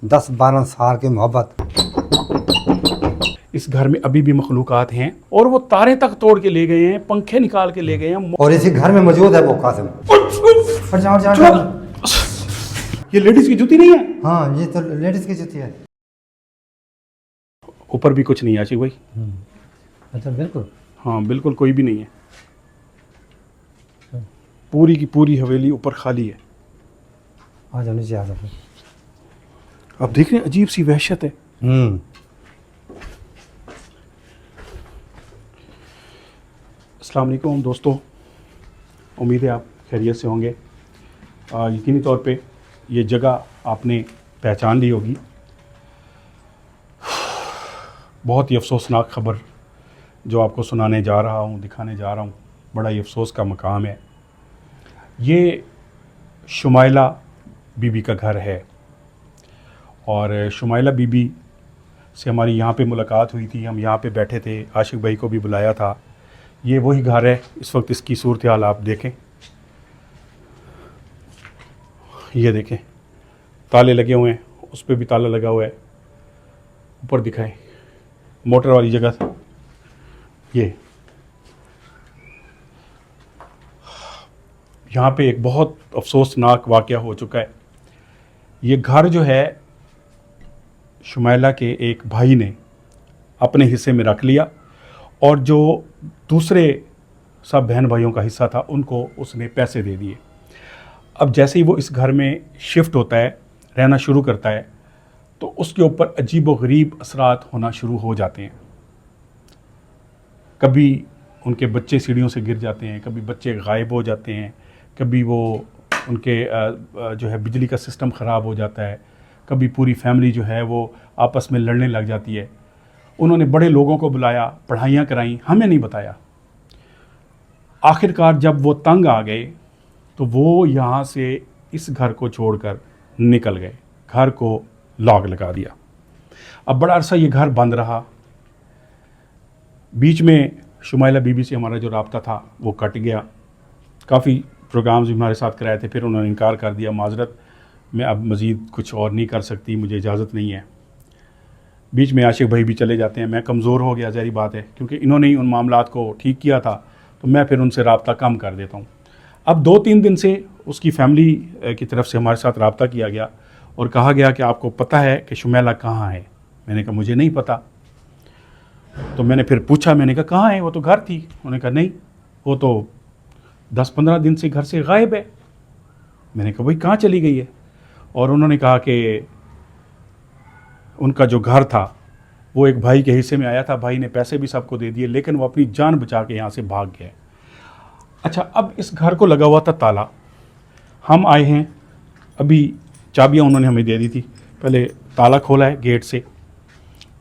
10-12 साल की मोहब्बत। इस घर में अभी भी मखलूकात हैं और वो तारे तक तोड़ के ले गए हैं, पंखे निकाल के ले गए हैं। और इसी घर में मौजूद है वो कासिम। हट जाओ, हट जाओ, हट जाओ। ये लेडीज की जूती नहीं है? हाँ, ये तो लेडीज की जूती है। ऊपर भी कुछ नहीं है आशिक भाई। अच्छा, बिल्कुल। हाँ बिल्कुल, कोई भी नहीं है। पूरी की पूरी हवेली ऊपर खाली है। आ जाओ, नीचे आ जाओ। अब देख रहे हैं, अजीब सी वहशत है। अस्सलाम वालेकुम दोस्तों, उम्मीद है आप खैरियत से होंगे। यकीनी तौर पे ये जगह आपने पहचान ली होगी। बहुत ही अफसोसनाक ख़बर जो आपको सुनाने जा रहा हूँ, दिखाने जा रहा हूँ, बड़ा ही अफसोस का मकाम है। ये शुमाइला बीबी का घर है और शुमाइला बीबी से हमारी यहाँ पे मुलाकात हुई थी। हम यहाँ पे बैठे थे, आशिक भाई को भी बुलाया था। ये वही घर है। इस वक्त इसकी सूरत हाल आप देखें, ये देखें, ताले लगे हुए हैं, उस पर भी ताला लगा हुआ है। ऊपर दिखाएं, मोटर वाली जगह था ये। यहाँ पे एक बहुत अफसोसनाक वाक़या हो चुका है। ये घर जो है शुमाइला के एक भाई ने अपने हिस्से में रख लिया और जो दूसरे सब बहन भाइयों का हिस्सा था उनको उसने पैसे दे दिए। अब जैसे ही वो इस घर में शिफ्ट होता है, रहना शुरू करता है, तो उसके ऊपर अजीब व गरीब असरात होना शुरू हो जाते हैं। कभी उनके बच्चे सीढ़ियों से गिर जाते हैं, कभी बच्चे गायब हो जाते हैं, कभी वो उनके जो है बिजली का सिस्टम ख़राब हो जाता है, कभी पूरी फैमिली जो है वो आपस में लड़ने लग जाती है। उन्होंने बड़े लोगों को बुलाया, पढ़ाइयाँ कराई, हमें नहीं बताया। आखिरकार जब वो तंग आ गए तो वो यहाँ से इस घर को छोड़कर निकल गए, घर को लॉक लगा दिया। अब बड़ा अरसा ये घर बंद रहा। बीच में शुमाइला बीबी से हमारा जो राब्ता था वो कट गया। काफ़ी प्रोग्राम्स भी हमारे साथ कराए थे, फिर उन्होंने इनकार कर दिया। माजरत, मैं अब मज़ीद कुछ और नहीं कर सकती, मुझे इजाज़त नहीं है। बीच में आशिक भाई भी चले जाते हैं। मैं कमज़ोर हो गया, ज़ाहिर बात है, क्योंकि इन्होंने ही उन मामलात को ठीक किया था, तो मैं फिर उनसे रब्ता कम कर देता हूँ। अब 2-3 दिन से उसकी फ़ैमिली की तरफ से हमारे साथ रब्ता किया गया और कहा गया कि आपको पता है कि शुमाइला कहाँ है? मैंने कहा मुझे नहीं पता। तो मैंने फिर पूछा, मैंने कहा कहाँ है? वो तो घर थी। उन्होंने कहा नहीं, वो तो 10-15 दिन से घर से गायब है। मैंने कहा भाई कहाँ चली गई है? और उन्होंने कहा कि उनका जो घर था वो एक भाई के हिस्से में आया था, भाई ने पैसे भी सबको दे दिए, लेकिन वो अपनी जान बचा के यहाँ से भाग गया। अच्छा, अब इस घर को लगा हुआ था ताला। हम आए हैं, अभी चाबियाँ उन्होंने हमें दे दी थी। पहले ताला खोला है गेट से,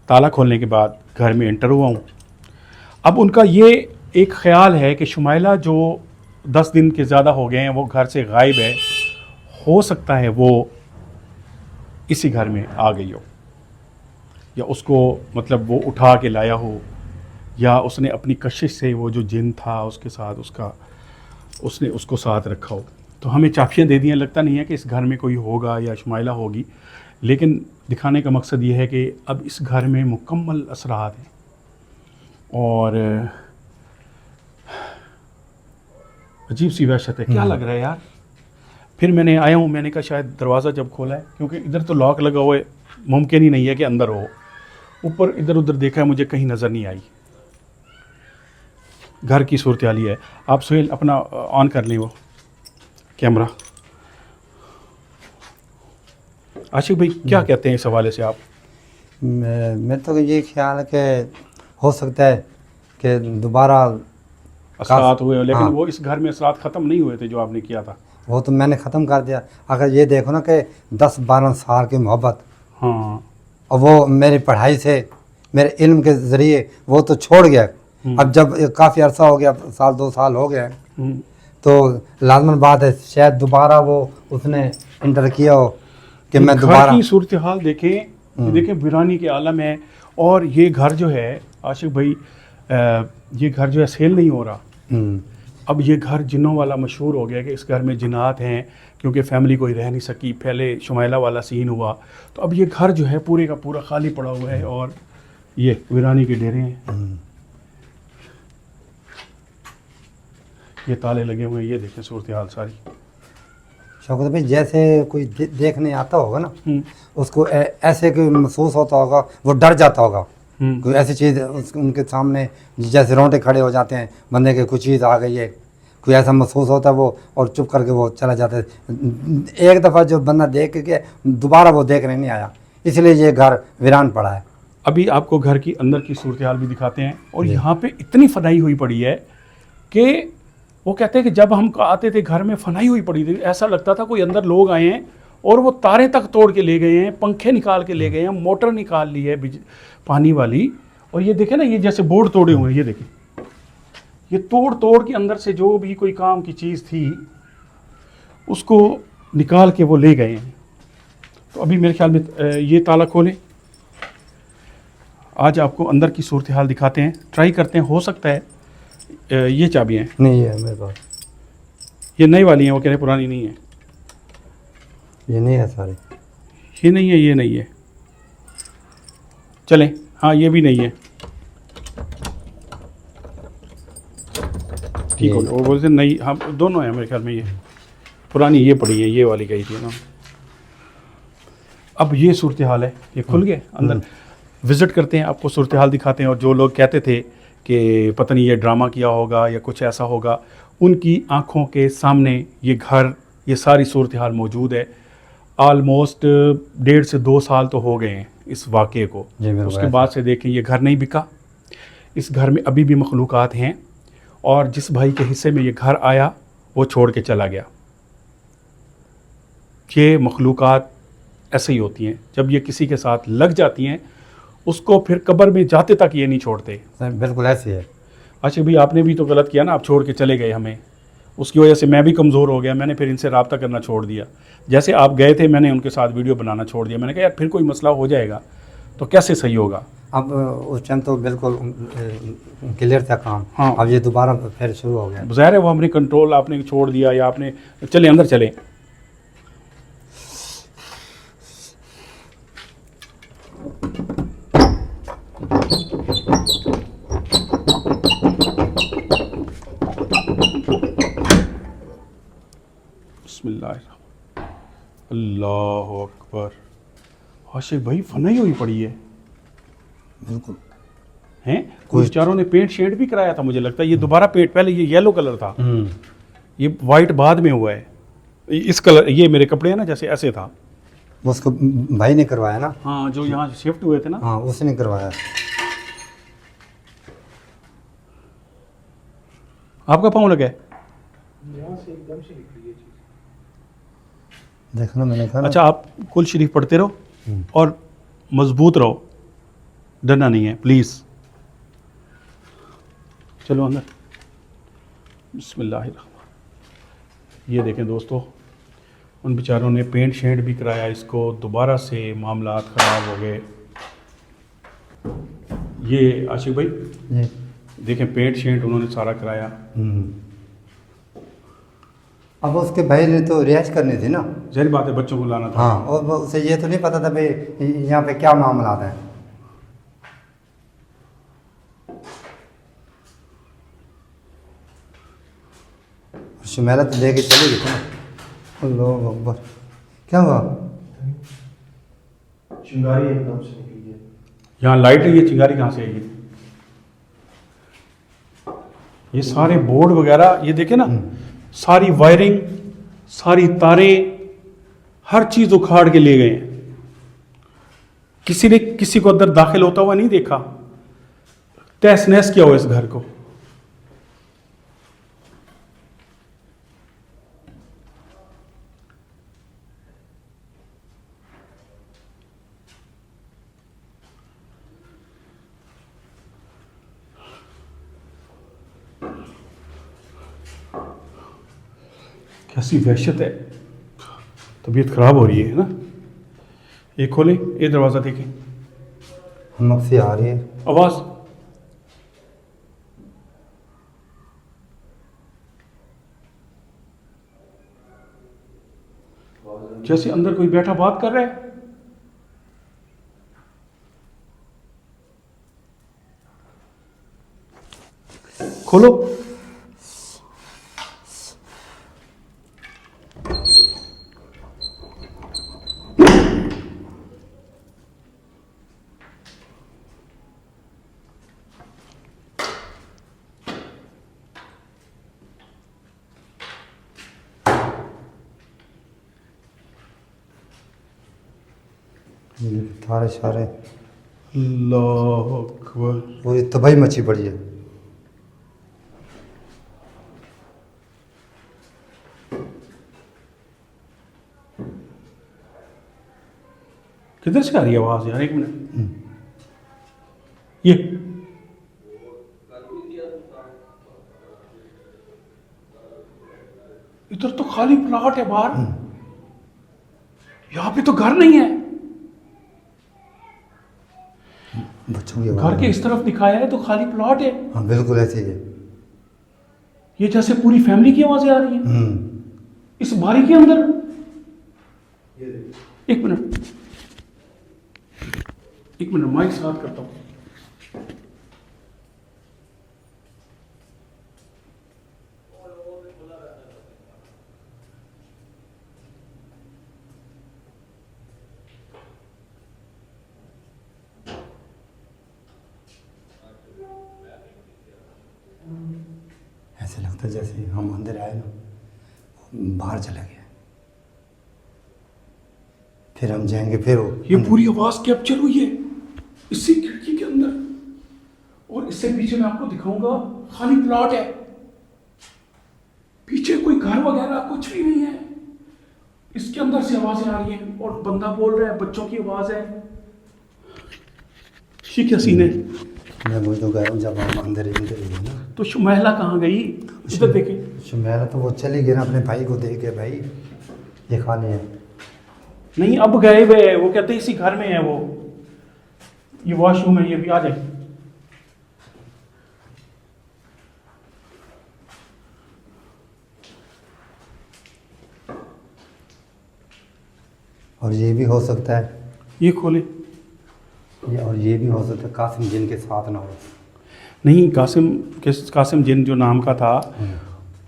ताला खोलने के बाद घर में एंटर हुआ हूँ। अब उनका ये एक ख़्याल है कि शुमाइला जो 10 दिन के ज़्यादा हो गए हैं वो घर से गायब है, हो सकता है वो इसी घर में आ गई हो, या उसको मतलब वो उठा के लाया हो, या उसने अपनी कशिश से वो जो जिन था उसके साथ उसने उसको साथ रखा हो। तो हमें चाबियाँ दे दी हैं। लगता नहीं है कि इस घर में कोई होगा या शुमाइला होगी, लेकिन दिखाने का मकसद ये है कि अब इस घर में मुकम्मल असरात हैं। और अजीब सी वहशत है। क्या लग रहा है यार? फिर मैंने आया हूँ, मैंने कहा शायद दरवाज़ा जब खोला है, क्योंकि इधर तो लॉक लगा हुआ है, मुमकिन ही नहीं है कि अंदर हो। ऊपर इधर उधर देखा है, मुझे कहीं नज़र नहीं आई। घर की सूरत हाल है। आप सुहेल अपना ऑन कर लें वो कैमरा। आशिक भाई क्या कहते हैं इस हवाले से आप? मैं तो ये ख्याल है कि हो सकता है कि दोबारा असरात हुए, लेकिन हाँ। वो इस घर में असरात ख़त्म नहीं हुए थे जो आपने किया था। वो तो मैंने ख़त्म कर दिया। अगर ये देखो ना कि 10-12 साल की मोहब्बत, हाँ, और वो मेरी पढ़ाई से, मेरे इल्म के ज़रिए वो तो छोड़ गया। अब जब काफ़ी अरसा हो गया, 1-2 साल हो गया, तो लाजमन बात है शायद दोबारा वो उसने इंटर किया हो कि मैं दोबारा। की सूरत हाल देखें, देखें वीरानी के आलम है। और ये घर जो है आशिक भाई, ये घर जो है सेल नहीं हो रहा। अब ये घर जिन्नों वाला मशहूर हो गया कि इस घर में जिन्नात हैं, क्योंकि फैमिली कोई रह नहीं सकी। पहले शुमाइला वाला सीन हुआ, तो अब ये घर जो है पूरे का पूरा खाली पड़ा हुआ है और ये वीरानी के डेरे हैं। ये ताले लगे हुए हैं, ये देखें सूरत हाल सारी। शौकत भाई जैसे कोई देखने आता होगा ना, उसको ऐसे कोई महसूस होता होगा, वो डर जाता होगा। कोई ऐसी चीज़ उनके सामने जैसे रोंगटे खड़े हो जाते हैं बंदे के, कुछ चीज़ आ गई है, कोई ऐसा महसूस होता है वो, और चुप करके वो चला जाता है। एक दफ़ा जो बंदा देख के दोबारा वो देखने नहीं आया, इसलिए ये घर वीरान पड़ा है। अभी आपको घर की अंदर की सूरत हाल भी दिखाते हैं। और यहाँ पे इतनी फनाई हुई पड़ी है कि वो कहते हैं कि जब हम आते थे घर में फनाई हुई पड़ी थी, ऐसा लगता था कोई अंदर लोग आए हैं और वो तारें तक तोड़ के ले गए हैं, पंखे निकाल के ले गए हैं, मोटर निकाल ली है पानी वाली। और ये देखें ना, ये जैसे बोर्ड तोड़े हुए हैं, ये देखें, ये तोड़ तोड़ के अंदर से जो भी कोई काम की चीज़ थी उसको निकाल के वो ले गए हैं। तो अभी मेरे ख्याल में ये ताला खोलें, आज आपको अंदर की सूरत हाल दिखाते हैं, ट्राई करते हैं। हो सकता है ये चाबियाँ हैं, नहीं है मेरे पास, ये नई वाली हैं, वो कह रहे पुरानी नहीं है। ये नहीं है सारी, ये नहीं है, ये नहीं है, चलें, हाँ ये भी नहीं है, ठीक हो गया। वो बोलते नई, हाँ दोनों हैं मेरे ख्याल में, ये पुरानी ये पड़ी है, ये वाली गई थी ना। अब ये सूरत हाल है, ये खुल गए अंदर। विज़िट करते हैं, आपको सूरत हाल दिखाते हैं। और जो लोग कहते थे कि पता नहीं ये ड्रामा किया होगा या कुछ ऐसा होगा, उनकी आंखों के सामने ये घर, ये सारी सूरत हाल मौजूद है। आलमोस्ट 1.5 से 2 साल तो हो गए हैं इस वाक़े को। उसके बाद से देखें, ये घर नहीं बिका, इस घर में अभी भी मखलूक़ात हैं। और जिस भाई के हिस्से में ये घर आया वो छोड़ के चला गया। ये मखलूक़ात ऐसे ही होती हैं, जब ये किसी के साथ लग जाती हैं उसको फिर कब्र में जाते तक ये नहीं छोड़ते। बिल्कुल ऐसी है। अच्छा भाई, आपने भी तो गलत किया ना, आप छोड़ के चले गए हमें, उसकी वजह से मैं भी कमज़ोर हो गया। मैंने फिर इनसे रब्ता करना छोड़ दिया। जैसे आप गए थे, मैंने उनके साथ वीडियो बनाना छोड़ दिया। मैंने कहा यार फिर कोई मसला हो जाएगा तो कैसे सही होगा। अब उस टाइम तो बिल्कुल क्लियर था काम। हाँ, अब ये दोबारा फिर शुरू हो गया। ज़ाहिर है वो हमने कंट्रोल आपने छोड़ दिया, या आपने, चले अंदर चले। बिस्मिल्लाह, अल्लाह अकबर। आशिक भाई फनाई हुई पड़ी है, बिल्कुल हैं। कुछ चारों ने पेंट शेड भी कराया था, मुझे लगता है ये दोबारा पेंट, पहले ये येलो कलर था, ये वाइट बाद में हुआ है। इस कलर, ये मेरे कपड़े हैं ना जैसे ऐसे था। उसको भाई ने करवाया ना। हाँ, जो यहाँ शिफ्ट हुए थे ना। हाँ, उसने करवाया। आपका पाँव लगा है? देखना, मैंने कहा। अच्छा, आप कुल शरीफ पढ़ते रहो और मजबूत रहो, डरना नहीं है प्लीज़। चलो अंदर। बिस्मिल्लाहिर्रहमान। ये देखें दोस्तों, उन बेचारों ने पेंट शेड भी कराया इसको, दोबारा से मामलात ख़राब हो गए। ये आशिक भाई जी देखें, पेंट शेड उन्होंने सारा कराया। अब उसके भाई ने तो रिहाइश करनी थी ना। ज़ाहिर बात है, बच्चों को लाना था। हाँ, और उसे ये तो नहीं पता था भाई यहाँ पे क्या मामला है। शुमैला तो लेके चली गई ना। अल्लाह अकबर, क्या हुआ? चिंगारी एकदम से निकली है। यहाँ लाइट है, ये चिंगारी कहाँ से आएगी? ये सारे बोर्ड वगैरह ये देखे ना, सारी वायरिंग, सारी तारें, हर चीज़ उखाड़ के ले गए हैं। किसी ने किसी को अंदर दाखिल होता हुआ नहीं देखा। तहस नहस किया हुआ इस घर को। कैसी वहशत है, तबीयत ख़राब हो रही है ना। ये खोले, ये दरवाज़ा देखें, हमक से आ रही है आवाज़। जैसे अंदर कोई बैठा बात कर रहा है। खोलो। ये थारे सारे अल्लाह अकबर। पूरी तबाही मची पड़ी है। किधर से आ रही है आवाज यार? एक मिनट। ये इधर तो खाली प्लॉट है बाहर, यहाँ पे तो घर नहीं है। बच्चों की घर आवाज़। के इस तरफ दिखाया है तो खाली प्लॉट है। हाँ बिल्कुल ऐसे ही है। ये जैसे पूरी फैमिली की आवाजें आ रही हैं इस बारी के अंदर। एक मिनट, एक मिनट, माइक साथ करता हूं। ऐसे लगता है जैसे हम अंदर आए ना, बाहर चला गया, फिर हम जाएंगे फिर वो ये पूरी आवाज कैप्चर हुई है इसी खिड़की के अंदर, और इससे पीछे मैं आपको दिखाऊंगा खाली प्लॉट है, पीछे कोई घर वगैरह कुछ भी नहीं है। इसके अंदर से आवाजें आ रही हैं और बंदा बोल रहा है, बच्चों की आवाज है। ये क्या सीन है? मैं वही तो कह रहा हूँ, जब हम अंदर गए ना तो शुमैला कहाँ गई? इधर देखे। शुमैला तो वो चली गई ना अपने भाई को देख के, भाई ये खाली है। नहीं, अब गए वे, वो कहते इसी घर में है वो, ये वॉशरूम है, ये भी आ जाए। और ये भी हो सकता है, ये खोले। और ये भी हो सकता है कासिम जिन के साथ ना हो। नहीं, कासिम जिन जो नाम का था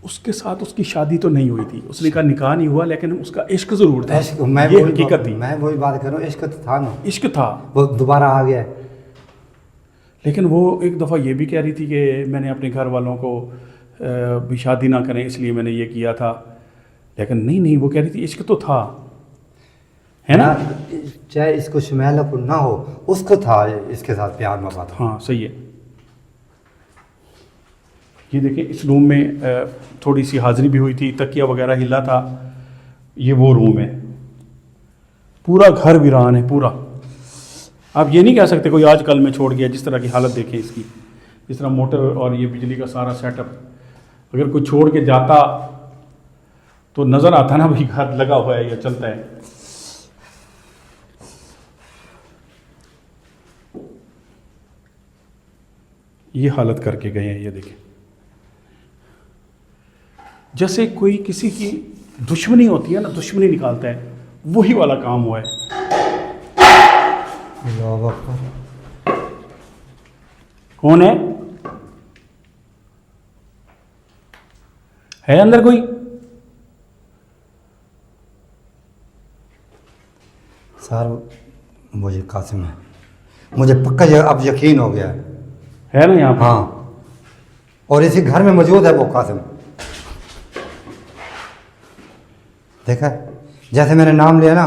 उसके साथ उसकी शादी तो नहीं हुई थी, उसने कहा निकाह नहीं हुआ, लेकिन उसका इश्क जरूर था। इश्क, ये हकीकत थी। मैं वही बात कर रहा हूँ, इश्क तो था ना, इश्क था। वो दोबारा आ गया। लेकिन वो एक दफ़ा ये भी कह रही थी कि मैंने अपने घर वालों को भी शादी ना करें इसलिए मैंने ये किया था, लेकिन नहीं, वो कह रही थी इश्क तो था, है ना? चाहे इसको शुमैला को ना हो, उसको था इसके साथ प्यार मोहब्बत। हाँ सही है। ये देखें, इस रूम में थोड़ी सी हाजिरी भी हुई थी, तकिया वगैरह हिला था। ये वो रूम है, पूरा घर वीरान है पूरा। आप ये नहीं कह सकते कोई आज कल में छोड़ गया। जिस तरह की हालत देखें इसकी, जिस तरह मोटर और ये बिजली का सारा सेटअप, अगर कोई छोड़ के जाता तो नज़र आता ना भाई घर लगा हुआ है या चलता है। ये हालत करके गए हैं, ये देखें, जैसे कोई किसी की दुश्मनी होती है ना, दुश्मनी निकालता है, वही वाला काम हुआ है। कौन है अंदर कोई? सर मुझे कासिम है, मुझे पक्का अब यकीन हो गया है ना यहाँ पे? हाँ, और इसी घर में मौजूद है वो कासिम। देखा जैसे मैंने नाम लिया ना,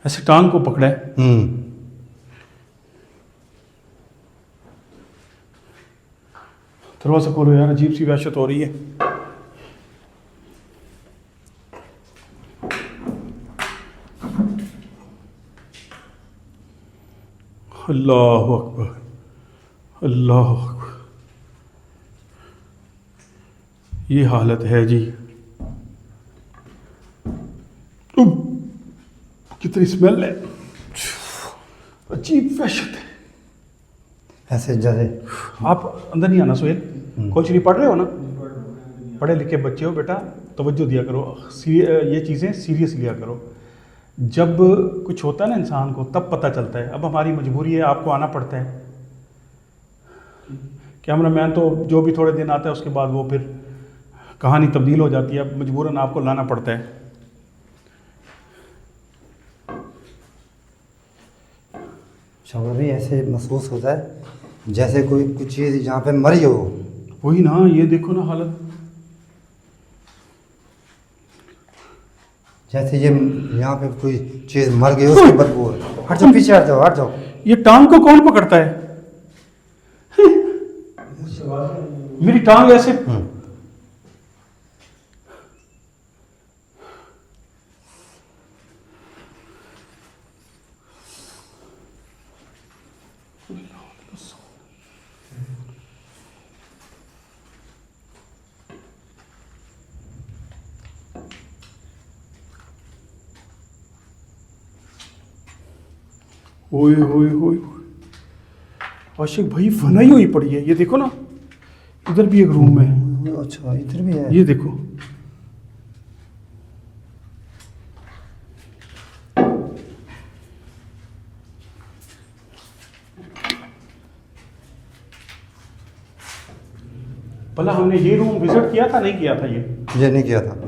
ऐसे टांग को पकड़ा है। दरवाजा खोलो यार, अजीब सी वहशत हो रही है। अल्लाह अकबर, अल्लाह अकबर। ये हालत है जी। कितनी स्मेल है, अजीब वहशत है। ऐसे जैसे आप अंदर नहीं आना सोहेल, कुछ नहीं पढ़ रहे हो ना? पढ़े लिखे बच्चे हो बेटा, तवज्जो दिया करो, ये चीज़ें सीरियस लिया करो। जब कुछ होता है ना इंसान को तब पता चलता है। अब हमारी मजबूरी है, आपको आना पड़ता है। कैमरामैन तो जो भी थोड़े दिन आता है उसके बाद वो फिर कहानी तब्दील हो जाती है, अब मजबूरन आपको लाना पड़ता है। शौहर भी ऐसे महसूस होता है जैसे कोई कुछ चीज़ यहाँ पे मरी हो। वही ना, ये देखो ना हालत, जैसे ये यहाँ पे कोई चीज़ मर गई उसकी बदबू है। हट जाओ, पीछे हट जाओ, हट जाओ। ये टांग को कौन पकड़ता है? मेरी टांग ऐसे ओए होए होए, आशिक भाई फनाई हुई पड़ी है। ये देखो ना, इधर भी एक रूम है, अच्छा इधर भी है। ये देखो। भला हमने ये रूम विजिट किया था, नहीं किया था? ये नहीं किया था।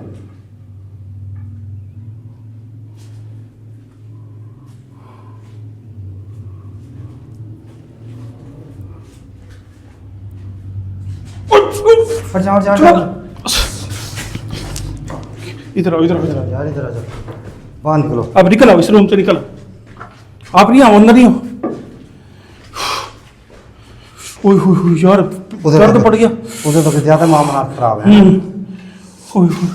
हट जाओ, हट जाओ, हट जाओ। इधर आओ, इधर आओ, इधर आओ। यार इधर आ जाओ, बाहर निकलो। अब निकल आओ, इस रूम से निकल आओ। आप नहीं आओ, अंदर नहीं हो। ओए होए होए यार, दर्द पड़ गया। उधर तो ज्यादा मामला खराब है। ओए होए।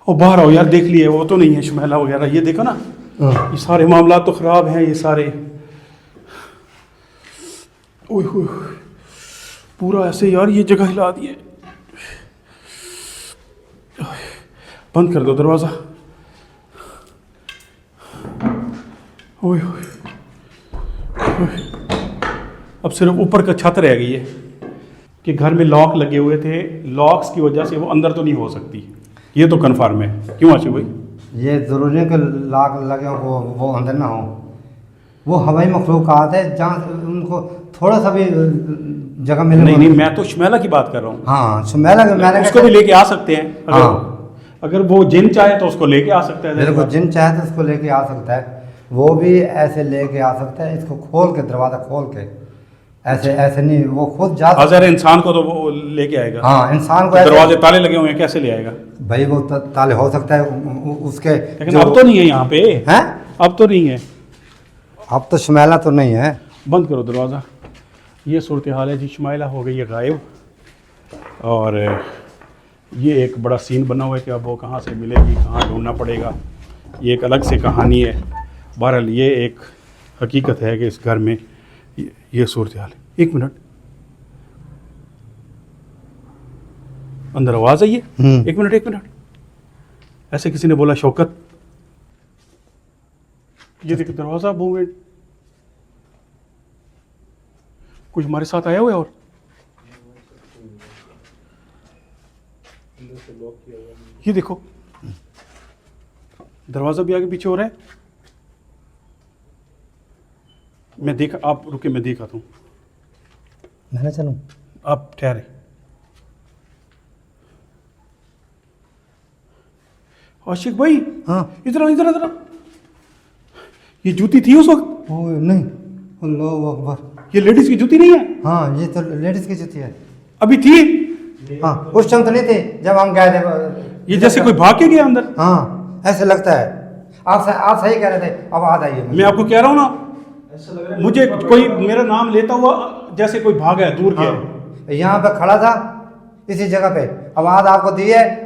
ओ बाहर आओ यार, देख लिए वो तो नहीं है शुमैला वगैरह, ये देखो ना, ये सारे मामला तो खराब हैं ये सारे। ओए होए, पूरा ऐसे यार ये जगह हिला दिए। बंद कर दो दरवाजा। ओए होए, अब सिर्फ ऊपर का छत रह गई है कि घर में लॉक लगे हुए थे, लॉक्स की वजह से वो अंदर तो नहीं हो सकती, ये तो कन्फर्म है। क्यों आशिक भाई? ये जरूरी है कि लॉक लगे हो वो अंदर ना हो। वो हवाई मखलूक़ात है जहाँ उनको थोड़ा सा भी जगह मिले। नहीं, मैं तो शुमैला की बात कर रहा हूँ। हाँ, शुमैला के मैंने उसको भी लेके आ सकते हैं अगर, हाँ। अगर वो जिन चाहे तो उसको लेके आ सकता है। मेरे को जिन चाहे तो उसको लेके आ सकता है, वो भी ऐसे लेके आ सकता है, इसको खोल के, दरवाज़ा खोल के। ऐसे ऐसे नहीं, वो खुद जा सकता है। इंसान को तो वो लेके आएगा। हाँ, इंसान को दरवाजे ताले लगे हुए हैं, कैसे ले आएगा भाई? वो ताले हो सकता है उसके, लेकिन अब तो नहीं है यहाँ पे। हैं? अब तो नहीं है, अब तो शुमैला तो नहीं है। बंद करो दरवाज़ा। ये सूरत हाल है जी, शुमैला हो गई है गायब, और ये एक बड़ा सीन बना हुआ है कि अब वो कहाँ से मिलेगी, कहाँ ढूंढना पड़ेगा, ये एक अलग से कहानी है। बहरहाल ये एक हकीकत है कि इस घर में ये सूरत हाल है। एक मिनट, अंदर आवाज़ आई है। एक मिनट, एक मिनट, ऐसे किसी ने बोला शौकत, ये देखो दरवाज़ा मूवमेंट, कुछ हमारे साथ आया हुआ है। और ये देखो दरवाज़ा भी आगे पीछे हो रहा है। मैं देखा, आप रुके, मैं देखा हूँ। मैं चलूं? आप ठहरे। आशिक भाई, हाँ, इधर इधर इधर, ये जूती थी उस वक्त? ओ नहीं, अल्लाह अकबर, ये लेडीज की जूती नहीं है? हाँ, ये तो लेडीज की जूती है। अभी थी? हाँ, उस टाइम तो नहीं थे जब हम गए थे। ये जैसे कोई भाग के गया अंदर। हाँ, ऐसे लगता है। आप सही कह रहे थे, आवाज आई है। मैं आपको कह रहा हूँ ना, मुझे कोई मेरा नाम लेता हुआ जैसे कोई भागा है, दूर गया। यहाँ पे खड़ा था इसी जगह पे, आवाज आपको दी है